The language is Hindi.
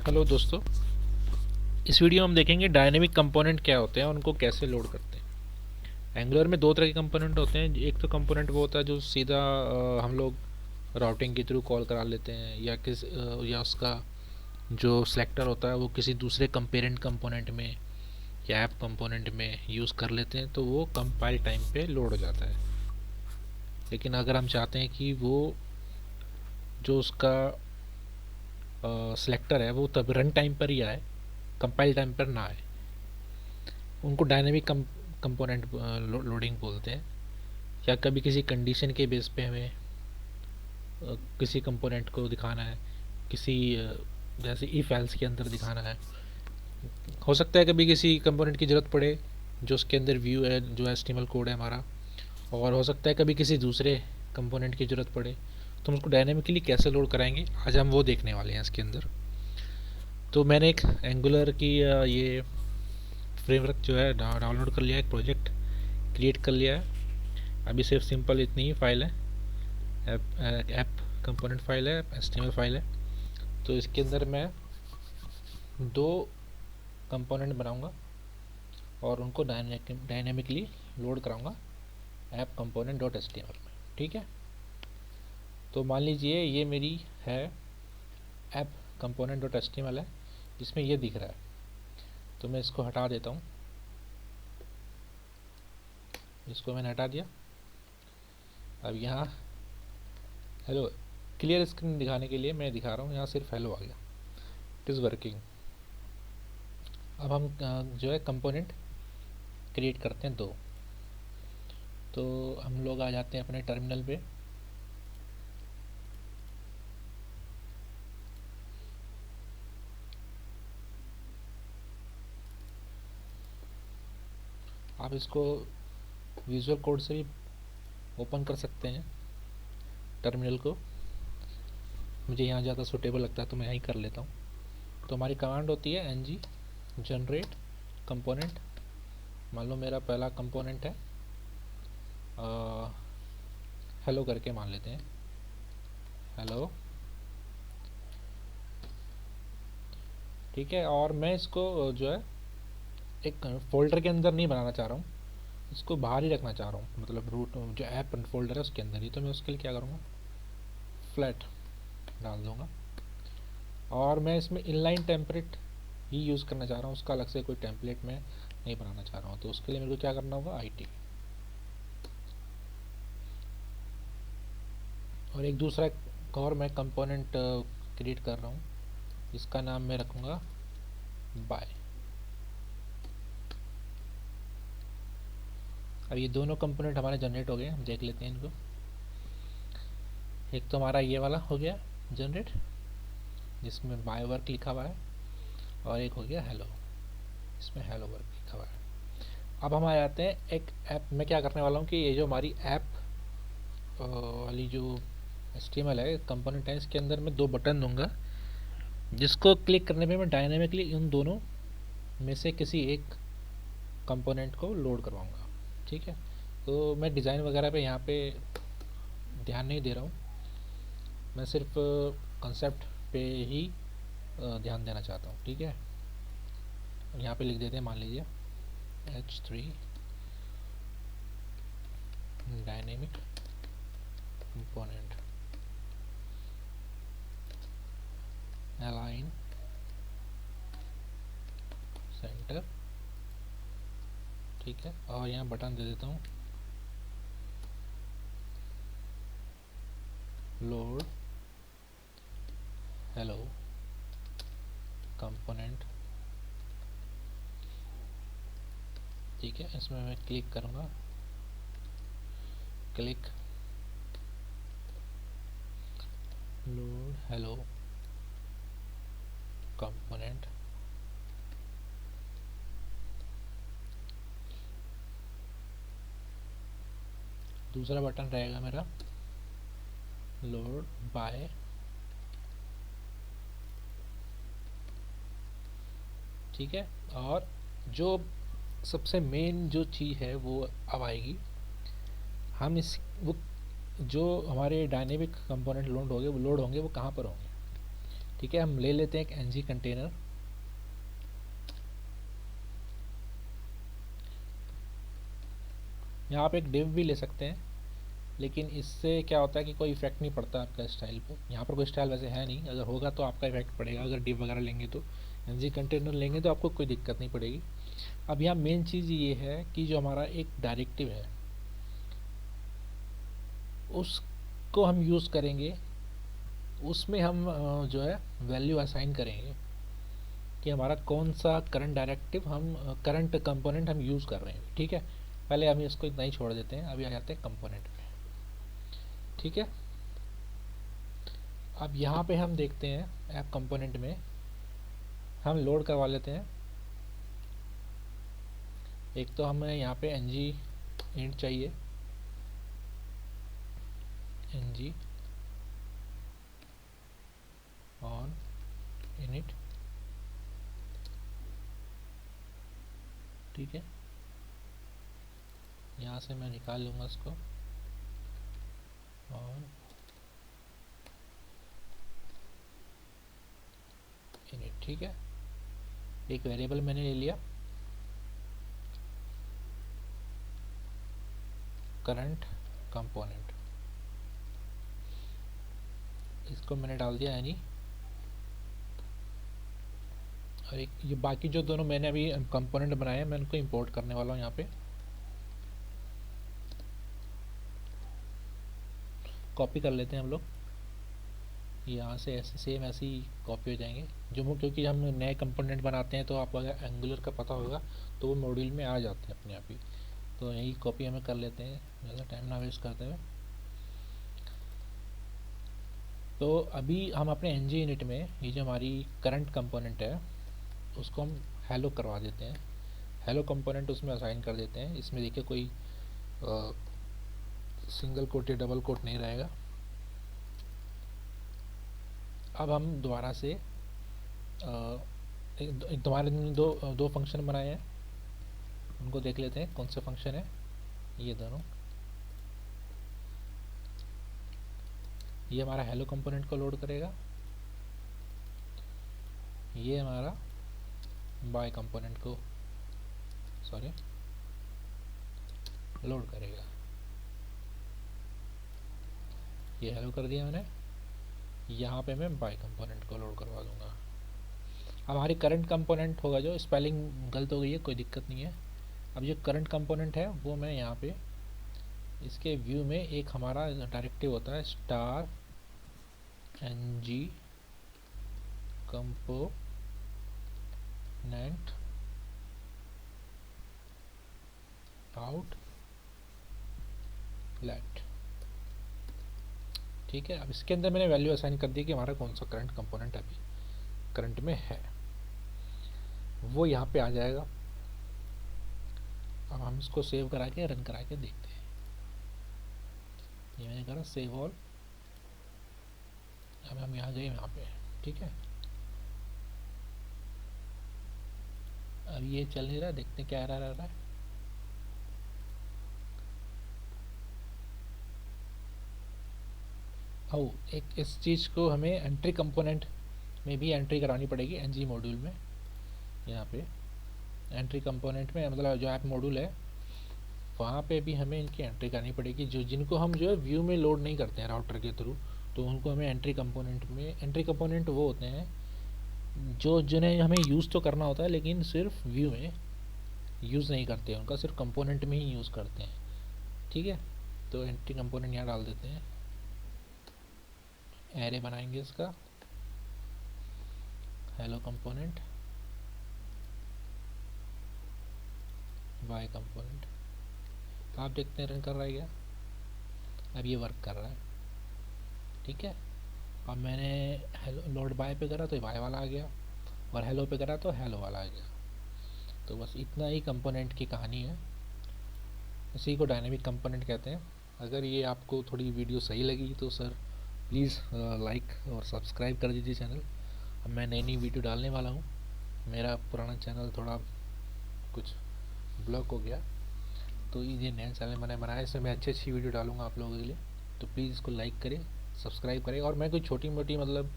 हेलो दोस्तों। इस वीडियो में हम देखेंगे डायनेमिक कंपोनेंट क्या होते हैं और उनको कैसे लोड करते हैं। एंगुलर में दो तरह के कंपोनेंट होते हैं। एक तो कंपोनेंट वो होता है जो सीधा हम लोग राउटिंग के थ्रू कॉल करा लेते हैं, या उसका जो सिलेक्टर होता है वो किसी दूसरे कंपेरेंट कंपोनेंट में या ऐप कंपोनेंट में यूज़ कर लेते हैं, तो वो कंपाइल टाइम पे लोड हो जाता है। लेकिन अगर हम चाहते हैं कि वो जो उसका सिलेक्टर है वो तब रन टाइम पर ही आए, कंपाइल टाइम पर ना आए, उनको डायनेमिक कंपोनेंट लोडिंग बोलते हैं। या कभी किसी कंडीशन के बेस पे हमें किसी कंपोनेंट को दिखाना है, किसी जैसे इफ एल्स के अंदर दिखाना है। हो सकता है कभी किसी कंपोनेंट की ज़रूरत पड़े जो उसके अंदर व्यू है, जो एचटीएमएल कोड है हमारा, और हो सकता है कभी किसी दूसरे कंपोनेंट की ज़रूरत पड़े, तो हम उसको डायनेमिकली कैसे लोड कराएंगे, आज हम वो देखने वाले हैं इसके अंदर। तो मैंने एक एंगुलर की ये फ्रेमवर्क जो है डाउनलोड कर लिया, एक प्रोजेक्ट क्रिएट कर लिया है। अभी सिर्फ सिंपल इतनी ही फाइल है, ऐप कंपोनेंट फाइल है, एचटीएमएल फाइल है। तो इसके अंदर मैं दो कंपोनेंट बनाऊंगा और उनको डायनेमिकली लोड कराऊंगा app component dot H T M L में। ठीक है, तो मान लीजिए ये मेरी है app component dot H T M L है, जिसमें ये दिख रहा है। तो मैं इसको हटा देता हूँ, इसको मैंने हटा दिया। अब यहाँ हेलो क्लियर स्क्रीन दिखाने के लिए मैं दिखा रहा हूँ, यहाँ सिर्फ हेलो आ गया, इट इज़ वर्किंग। अब हम जो है कंपोनेंट क्रिएट करते हैं दो। तो हम लोग आ जाते हैं अपने टर्मिनल पे। आप इसको विजुअल कोड से भी ओपन कर सकते हैं टर्मिनल को। मुझे यहाँ ज़्यादा सूटेबल लगता है तो मैं यहीं कर लेता हूँ। तो हमारी कमांड होती है ng जनरेट कंपोनेंट। मान लो मेरा पहला कंपोनेंट है हेलो करके मान लेते हैं, हेलो। ठीक है, और मैं इसको जो है एक फोल्डर के अंदर नहीं बनाना चाह रहा हूँ, इसको बाहर ही रखना चाह रहा हूँ, मतलब रूट जो ऐप फोल्डर है उसके अंदर ही। तो मैं उसके लिए क्या करूँगा, फ्लैट डाल दूँगा। और मैं इसमें इनलाइन टेम्पलेट ही यूज़ करना चाह रहा हूँ, उसका अलग से कोई टेम्पलेट मैं नहीं बनाना चाह रहा हूँ। तो उसके लिए मेरे को क्या करना होगा, IT। और एक दूसरा और मैं कंपोनेंट क्रिएट कर रहा हूँ, इसका नाम मैं रखूँगा बाय। अब ये दोनों कंपोनेंट हमारे जनरेट हो गए, हम देख लेते हैं इनको। एक तो हमारा ये वाला हो गया जनरेट, जिसमें बाय वर्क लिखा हुआ है, और एक हो गया हेलो, इसमें हेलो वर्क लिखा हुआ है। अब हम आ जाते हैं एक ऐप। मैं क्या करने वाला हूँ कि ये जो हमारी ऐप वाली जो HTML है कंपोनेंट है, इसके अंदर मैं दो बटन दूंगा, जिसको क्लिक करने पे मैं डायनेमिकली उन दोनों में से किसी एक कंपोनेंट को लोड करवाऊंगा। ठीक है, तो मैं डिज़ाइन वगैरह पे यहाँ पे ध्यान नहीं दे रहा हूँ, मैं सिर्फ कंसेप्ट पे ही ध्यान देना चाहता हूँ। ठीक है, यहाँ पे लिख देते हैं, मान लीजिए H3 dynamic component align centre. ठीक है, और यहाँ बटन दे देता हूँ लोड हेलो कंपोनेंट। ठीक है, इसमें मैं क्लिक करूँगा, क्लिक लोड हेलो कंपोनेंट। दूसरा बटन रहेगा मेरा लोड बाय। ठीक है, और जो सबसे मेन जो चीज़ है वो अब आएगी। हम इस वो जो हमारे डायनेमिक कंपोनेंट लोड होंगे वो कहाँ पर होंगे, ठीक है, हम ले लेते हैं एक एनजी कंटेनर। यहाँ आप एक डिव भी ले सकते हैं, लेकिन इससे क्या होता है कि कोई इफेक्ट नहीं पड़ता आपका स्टाइल पे। यहाँ पर कोई स्टाइल वैसे है नहीं, अगर होगा तो आपका इफेक्ट पड़ेगा। अगर डिव वगैरह लेंगे तो, एनजी कंटेनर लेंगे तो आपको कोई दिक्कत नहीं पड़ेगी। अब यहाँ मेन चीज़ ये है कि जो हमारा एक डायरेक्टिव है उसको हम यूज़ करेंगे, उसमें हम जो है वैल्यू असाइन करेंगे कि हमारा कौन सा करंट डायरेक्टिव हम करंट कंपोनेंट हम यूज़ कर रहे हैं। ठीक है, पहले हम इसको इतना ही छोड़ देते हैं, अभी आ जाते हैं कंपोनेंट में। ठीक है, अब यहाँ पे हम देखते हैं ऐप कंपोनेंट में हम लोड करवा लेते हैं। एक तो हमें यहाँ पे ng int चाहिए, ng on init। ठीक है, यहाँ से मैं निकाल लूँगा इसको, और init। ठीक है, एक वेरिएबल मैंने ले लिया करंट कंपोनेंट, इसको मैंने डाल दिया एनी। और एक ये बाकी जो दोनों मैंने अभी कंपोनेंट बनाए हैं मैं उनको इंपोर्ट करने वाला हूँ। यहाँ पे कॉपी कर लेते हैं हम लोग, यहाँ से ऐसे सेम ऐसे ही कॉपी हो जाएंगे जो, क्योंकि हम नए कंपोनेंट बनाते हैं तो आपको अगर एंगुलर का पता होगा तो वो मॉड्यूल में आ जाते हैं अपने आप ही। तो यही कॉपी हमें कर लेते हैं ज़्यादा टाइम ना वेस्ट करते हुए। तो अभी हम अपने एन जी यूनिट में ये जो हमारी करंट कंपोनेंट है उसको हम हेलो करवा देते हैं, हेलो कंपोनेंट उसमें असाइन कर देते हैं। इसमें देखिए कोई सिंगल कोट या डबल कोट नहीं रहेगा। अब हम दोबारा से तुम्हारे दो फंक्शन बनाए हैं, उनको देख लेते हैं कौन से फंक्शन है। ये दोनों, ये हमारा हेलो कंपोनेंट को लोड करेगा, ये हमारा बाय कंपोनेंट को लोड करेगा। ये हेलो कर दिया मैंने, यहाँ पे मैं बाय कंपोनेंट को लोड करवा दूंगा। अब हमारी करंट कंपोनेंट होगा, जो स्पेलिंग गलत हो गई है कोई दिक्कत नहीं है। अब जो करंट कंपोनेंट है वो मैं यहाँ पे इसके व्यू में एक हमारा डायरेक्टिव होता है स्टार ng कंपोनेंट आउटलेट। ठीक है, अब इसके अंदर मैंने वैल्यू असाइन कर दी कि हमारा कौन सा करंट कंपोनेंट अभी करंट में है, वो यहाँ पे आ जाएगा। अब हम इसको सेव करा के रन करा के देखते हैं। ये मैंने करा सेव ऑल, अब हम यहाँ गए यहाँ पे। ठीक है, अब ये चल नहीं रहा, देखते हैं क्या एरर आ रहा है। एक इस चीज़ को हमें एंट्री कंपोनेंट में भी एंट्री करानी पड़ेगी एनजी मॉड्यूल में। यहाँ पे एंट्री कंपोनेंट में मतलब जो ऐप मॉड्यूल है वहाँ पे भी हमें इनकी एंट्री करनी पड़ेगी, जो जिनको हम जो है व्यू में लोड नहीं करते हैं राउटर के थ्रू, तो उनको हमें एंट्री कंपोनेंट में। एंट्री कंपोनेंट वो होते हैं जो जिन्हें हमें यूज़ तो करना होता है लेकिन सिर्फ व्यू में यूज़ नहीं करते, उनका सिर्फ कंपोनेंट में ही यूज़ करते हैं। ठीक है, तो एंट्री कंपोनेंट यहाँ डाल देते हैं, एरे बनाएंगे इसका हेलो कंपोनेंट बाय कंपोनेंट। आप देखते हैं रन कर रहा है क्या, अब ये वर्क कर रहा है। ठीक है, अब मैंने हेलो लोड बाय पे करा तो बाय वाला आ गया, और हेलो पे करा तो हेलो वाला आ गया। तो बस इतना ही कंपोनेंट की कहानी है, इसी को डायनेमिक कंपोनेंट कहते हैं। अगर ये आपको थोड़ी वीडियो सही लगी तो सर प्लीज़ लाइक और सब्सक्राइब कर दीजिए चैनल। अब मैं नई नई वीडियो डालने वाला हूँ, मेरा पुराना चैनल थोड़ा कुछ ब्लॉक हो गया, तो ये नया चैनल मैंने बनाया, इसमें मैं अच्छी अच्छी वीडियो डालूंगा आप लोगों के लिए। तो प्लीज़ इसको लाइक करें, सब्सक्राइब करें, और मैं कोई छोटी मोटी मतलब